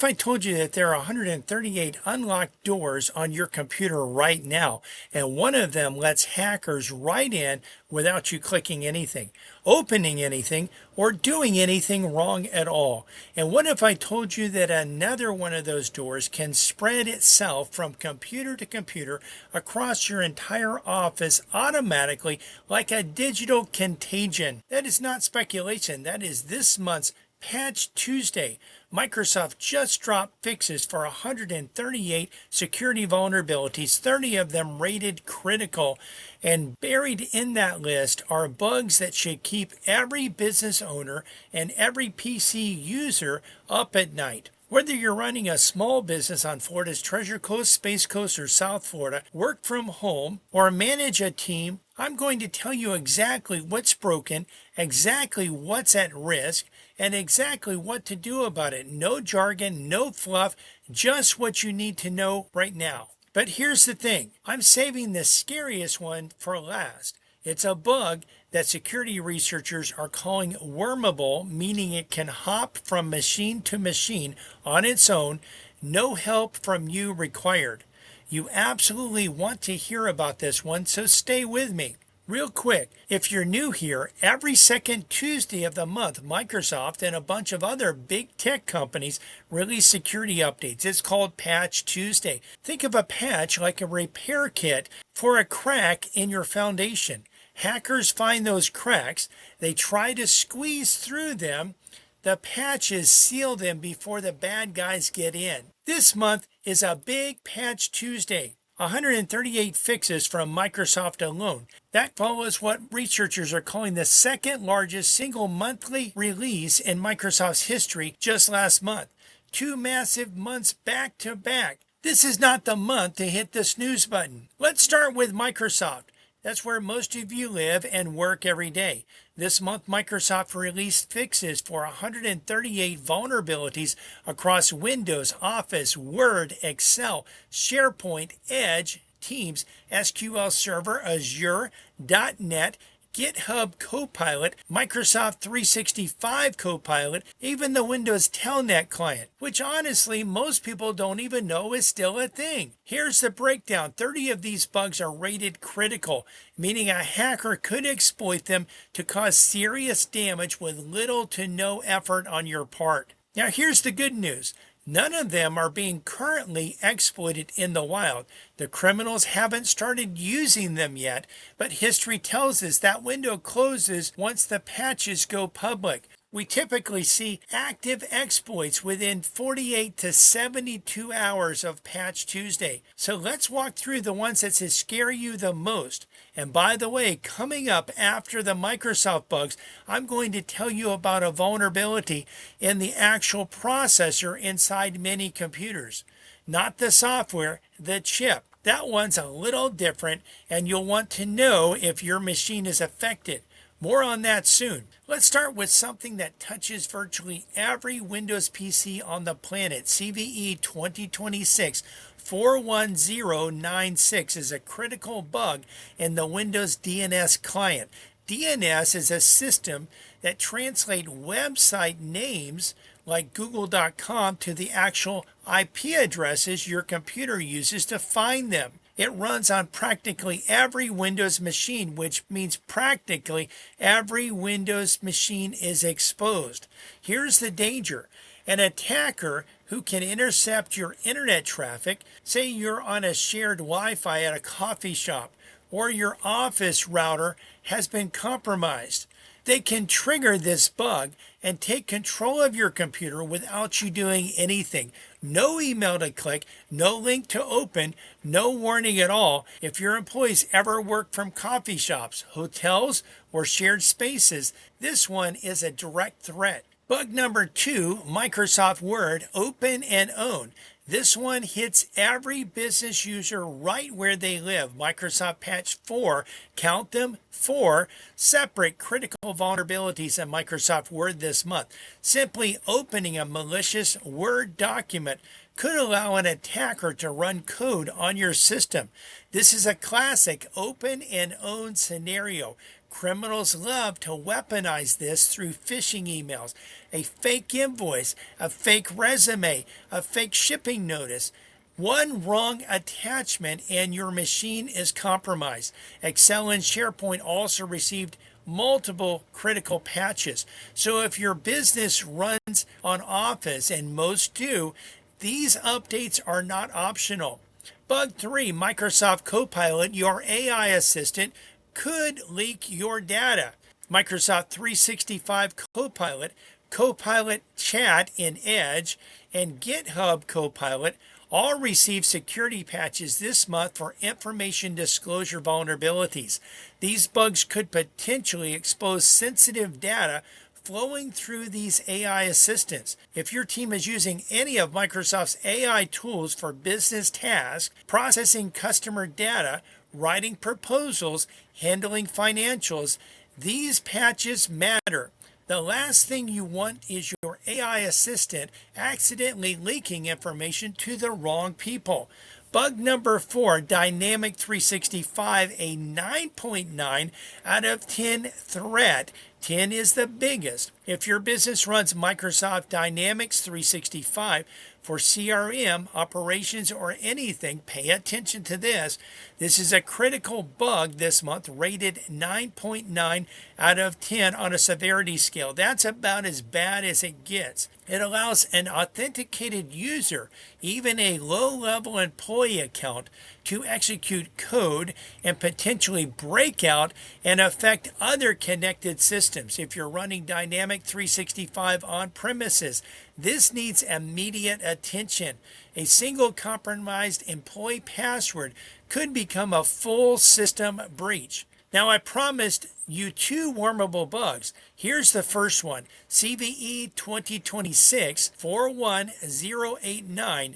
if I told you that there are 138 unlocked doors on your computer right now, and one of them lets hackers right in without you clicking anything, opening anything, or doing anything wrong at all? And what if I told you that another one of those doors can spread itself from computer to computer across your entire office automatically like a digital contagion? That is not speculation. That is this month's Patch Tuesday. Microsoft just dropped fixes for 138 security vulnerabilities, 30 of them rated critical. And buried in that list are bugs that should keep every business owner and every PC user up at night. Whether you're running a small business on Florida's Treasure Coast, Space Coast, or South Florida, work from home, or manage a team, I'm going to tell you exactly what's broken, exactly what's at risk, and exactly what to do about it. No jargon, no fluff, just what you need to know right now. But here's the thing, I'm saving the scariest one for last. It's a bug that security researchers are calling wormable, meaning it can hop from machine to machine on its own, no help from you required. You absolutely want to hear about this one, so stay with me. Real quick, if you're new here, every second Tuesday of the month, Microsoft and a bunch of other big tech companies release security updates. It's called Patch Tuesday. Think of a patch like a repair kit for a crack in your foundation. Hackers find those cracks, they try to squeeze through them. The patches seal them before the bad guys get in. This month is a big Patch Tuesday. 138 fixes from Microsoft alone. That follows what researchers are calling the second largest single monthly release in Microsoft's history just last month. 2 massive months back to back. This is not the month to hit the snooze button. Let's start with Microsoft. That's where most of you live and work every day. This month, Microsoft released fixes for 138 vulnerabilities across Windows, Office, Word, Excel, SharePoint, Edge, Teams, SQL Server, Azure, .NET, GitHub Copilot, Microsoft 365 Copilot, even the Windows Telnet client, which honestly most people don't even know is still a thing. Here's the breakdown. 30 of these bugs are rated critical, meaning a hacker could exploit them to cause serious damage with little to no effort on your part. Now here's the good news. None of them are being currently exploited in the wild. The criminals haven't started using them yet, but history tells us that window closes once the patches go public. We typically see active exploits within 48 to 72 hours of Patch Tuesday. So let's walk through the ones that scare you the most. And by the way, coming up after the Microsoft bugs, I'm going to tell you about a vulnerability in the actual processor inside many computers. Not the software, the chip. That one's a little different, and you'll want to know if your machine is affected. More on that soon. Let's start with something that touches virtually every Windows PC on the planet. CVE 2026 41096 is a critical bug in the Windows DNS Client. DNS is a system that translates website names like google.com to the actual IP addresses your computer uses to find them. It runs on practically every Windows machine, which means practically every Windows machine is exposed. Here's the danger. An attacker who can intercept your internet traffic, say you're on a shared Wi-Fi at a coffee shop, or your office router has been compromised. They can trigger this bug and take control of your computer without you doing anything. No email to click, no link to open, no warning at all. If your employees ever work from coffee shops, hotels, or shared spaces, this one is a direct threat. Bug number 2, Microsoft Word, open and own. This one hits every business user right where they live. Microsoft Patch 4, count them, 4 separate critical vulnerabilities in Microsoft Word this month. Simply opening a malicious Word document could allow an attacker to run code on your system. This is a classic open and own scenario. Criminals love to weaponize this through phishing emails, a fake invoice, a fake resume, a fake shipping notice. One wrong attachment and your machine is compromised. Excel and SharePoint also received multiple critical patches. So if your business runs on Office, and most do, these updates are not optional. Bug 3, Microsoft Copilot, your AI assistant, could leak your data. Microsoft 365 Copilot, Copilot Chat in Edge, and GitHub Copilot all received security patches this month for information disclosure vulnerabilities. These bugs could potentially expose sensitive data flowing through these AI assistants. If your team is using any of Microsoft's AI tools for business tasks, processing customer data, writing proposals, handling financials, these patches matter. The last thing you want is your AI assistant accidentally leaking information to the wrong people. Bug number 4, Dynamic 365, a 9.9 out of 10 threat. 10 is the biggest. If your business runs Microsoft Dynamics 365 for CRM, operations, or anything, pay attention to this. This is a critical bug this month, rated 9.9 out of 10 on a severity scale. That's about as bad as it gets. It allows an authenticated user, even a low-level employee account, to execute code and potentially break out and affect other connected systems. If you're running Dynamic 365 on premises, this needs immediate attention. A single compromised employee password could become a full system breach. Now, I promised you 2 wormable bugs. Here's the first one, CVE 2026-41089.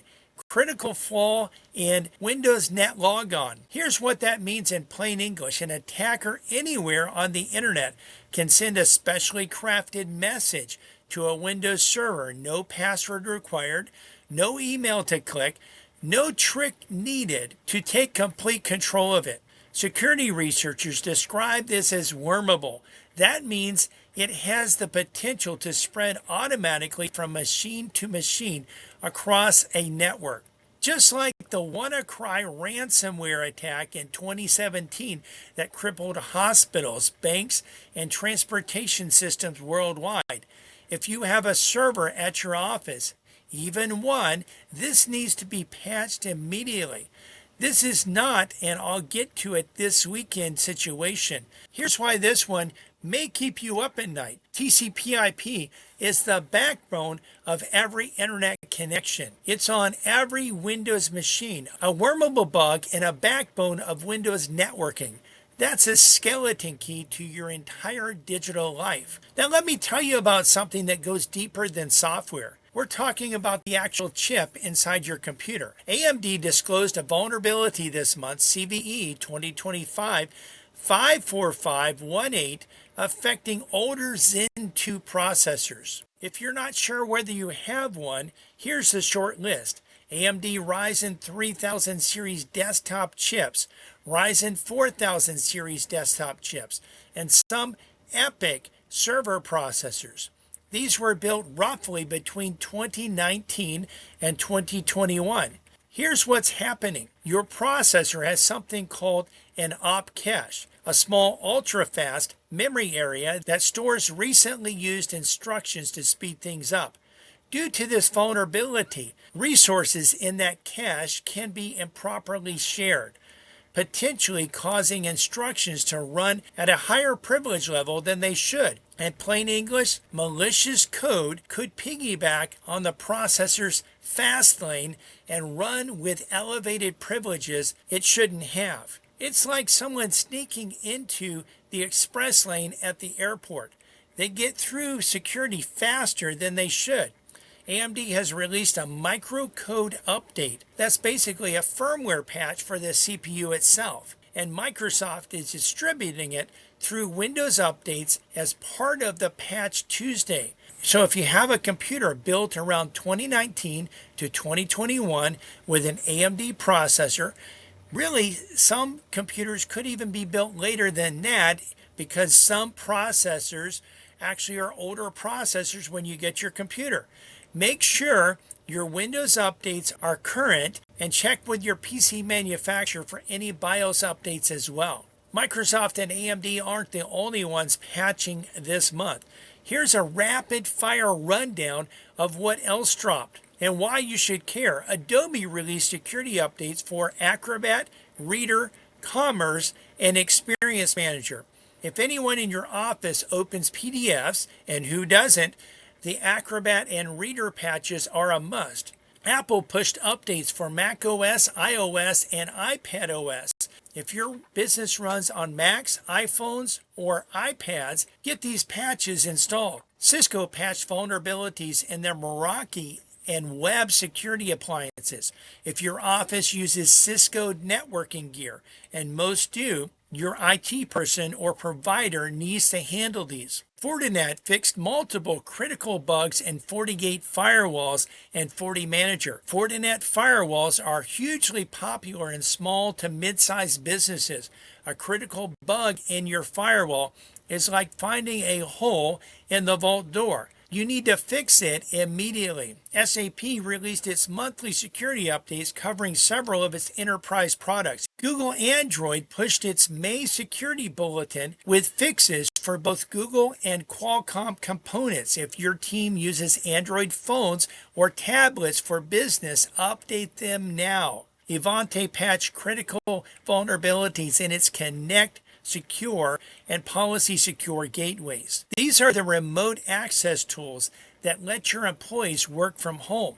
Critical flaw in Windows Netlogon. Here's what that means in plain English. An attacker anywhere on the internet can send a specially crafted message to a Windows server. No password required, no email to click, no trick needed to take complete control of it. Security researchers describe this as wormable. That means it has the potential to spread automatically from machine to machine across a network. Just like the WannaCry ransomware attack in 2017 that crippled hospitals, banks, and transportation systems worldwide. If you have a server at your office, even one, this needs to be patched immediately. This is not, and I'll get to it this weekend, situation. Here's why this one may keep you up at night. TCP/IP is the backbone of every internet connection. It's on every Windows machine, a wormable bug and a backbone of Windows networking. That's a skeleton key to your entire digital life. Now let me tell you about something that goes deeper than software. We're talking about the actual chip inside your computer. AMD disclosed a vulnerability this month, CVE 2025-54518, affecting older Zen 2 processors. If you're not sure whether you have one, here's the short list. AMD Ryzen 3000 series desktop chips, Ryzen 4000 series desktop chips, and some EPYC server processors. These were built roughly between 2019 and 2021. Here's what's happening. Your processor has something called an op cache, a small ultra-fast memory area that stores recently used instructions to speed things up. Due to this vulnerability, resources in that cache can be improperly shared, potentially causing instructions to run at a higher privilege level than they should. In plain English, malicious code could piggyback on the processor's fast lane and run with elevated privileges it shouldn't have. It's like someone sneaking into the express lane at the airport. They get through security faster than they should. AMD has released a microcode update. That's basically a firmware patch for the CPU itself. And Microsoft is distributing it through Windows updates as part of the Patch Tuesday. So if you have a computer built around 2019 to 2021 with an AMD processor, Really, some computers could even be built later than that because some processors actually are older processors when you get your computer. Make sure your Windows updates are current and check with your PC manufacturer for any BIOS updates as well. Microsoft and AMD aren't the only ones patching this month. Here's a rapid fire rundown of what else dropped and why you should care. Adobe released security updates for Acrobat, Reader, Commerce, and Experience Manager. If anyone in your office opens PDFs, and who doesn't, the Acrobat and Reader patches are a must. Apple pushed updates for macOS, iOS, and iPadOS. If your business runs on Macs, iPhones, or iPads, get these patches installed. Cisco patched vulnerabilities in their Meraki and web security appliances. If your office uses Cisco networking gear, and most do, your IT person or provider needs to handle these. Fortinet fixed multiple critical bugs in FortiGate firewalls and FortiManager. Fortinet firewalls are hugely popular in small to mid-sized businesses. A critical bug in your firewall is like finding a hole in the vault door. You need to fix it immediately. SAP released its monthly security updates covering several of its enterprise products. Google Android pushed its May security bulletin with fixes for both Google and Qualcomm components. If your team uses Android phones or tablets for business, update them now. Ivanti patched critical vulnerabilities in its Connect, Secure, and Policy Secure gateways. These are the remote access tools that let your employees work from home.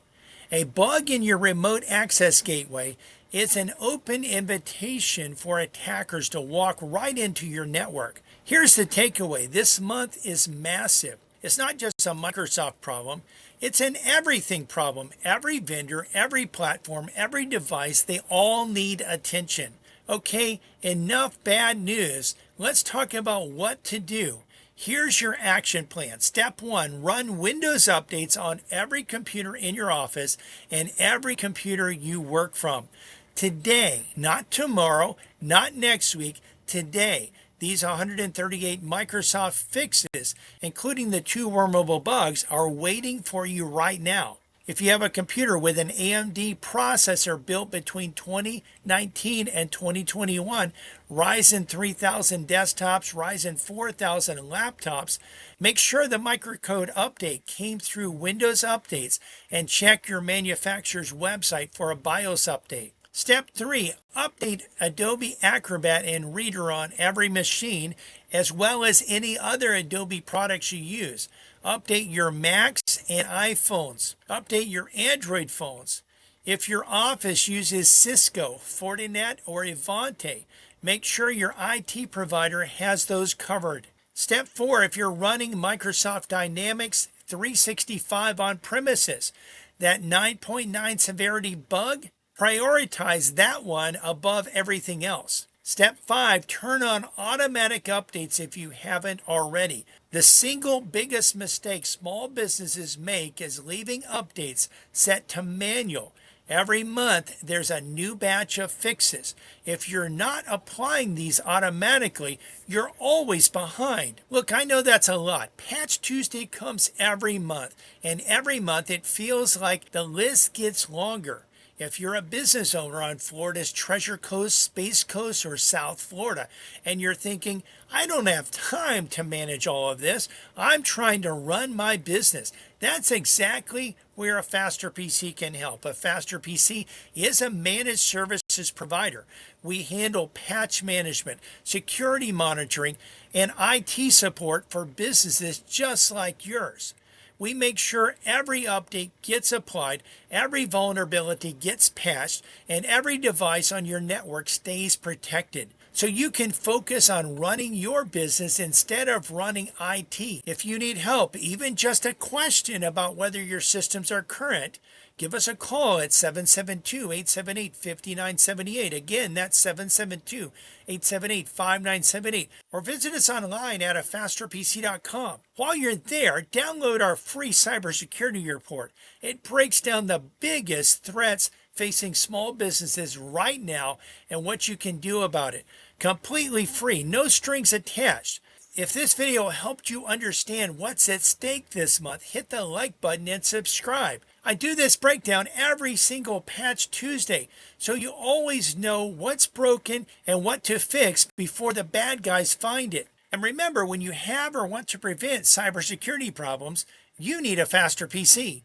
A bug in your remote access gateway is an open invitation for attackers to walk right into your network. Here's the takeaway. This month is massive. It's not just a Microsoft problem. It's an everything problem. Every vendor, every platform, every device, they all need attention. Okay, enough bad news. Let's talk about what to do. Here's your action plan. Step 1, run Windows updates on every computer in your office and every computer you work from. Today, not tomorrow, not next week, today. These 138 Microsoft fixes, including the 2 wormable bugs, are waiting for you right now. If you have a computer with an AMD processor built between 2019 and 2021, Ryzen 3000 desktops, Ryzen 4000 laptops, make sure the microcode update came through Windows Updates and check your manufacturer's website for a BIOS update. Step 3, update Adobe Acrobat and Reader on every machine, as well as any other Adobe products you use. Update your Macs and iPhones. Update your Android phones. If your office uses Cisco, Fortinet, or Ivanti, make sure your IT provider has those covered. Step 4, if you're running Microsoft Dynamics 365 on premises, that 9.9 severity bug, prioritize that one above everything else. Step 5, turn on automatic updates if you haven't already. The single biggest mistake small businesses make is leaving updates set to manual. Every month, there's a new batch of fixes. If you're not applying these automatically, you're always behind. Look, I know that's a lot. Patch Tuesday comes every month, and every month it feels like the list gets longer. If you're a business owner on Florida's Treasure Coast, Space Coast, or South Florida, and you're thinking, I don't have time to manage all of this, I'm trying to run my business. That's exactly where a Faster PC can help. A Faster PC is a managed services provider. We handle patch management, security monitoring, and IT support for businesses just like yours. We make sure every update gets applied, every vulnerability gets patched, and every device on your network stays protected. So you can focus on running your business instead of running IT. If you need help, even just a question about whether your systems are current, give us a call at 772-878-5978. Again, that's 772-878-5978. Or visit us online at afasterpc.com. While you're there, download our free cybersecurity report. It breaks down the biggest threats facing small businesses right now and what you can do about it. Completely free, no strings attached. If this video helped you understand what's at stake this month, hit the like button and subscribe. I do this breakdown every single Patch Tuesday, so you always know what's broken and what to fix before the bad guys find it. And remember, when you have or want to prevent cybersecurity problems, you need a faster PC.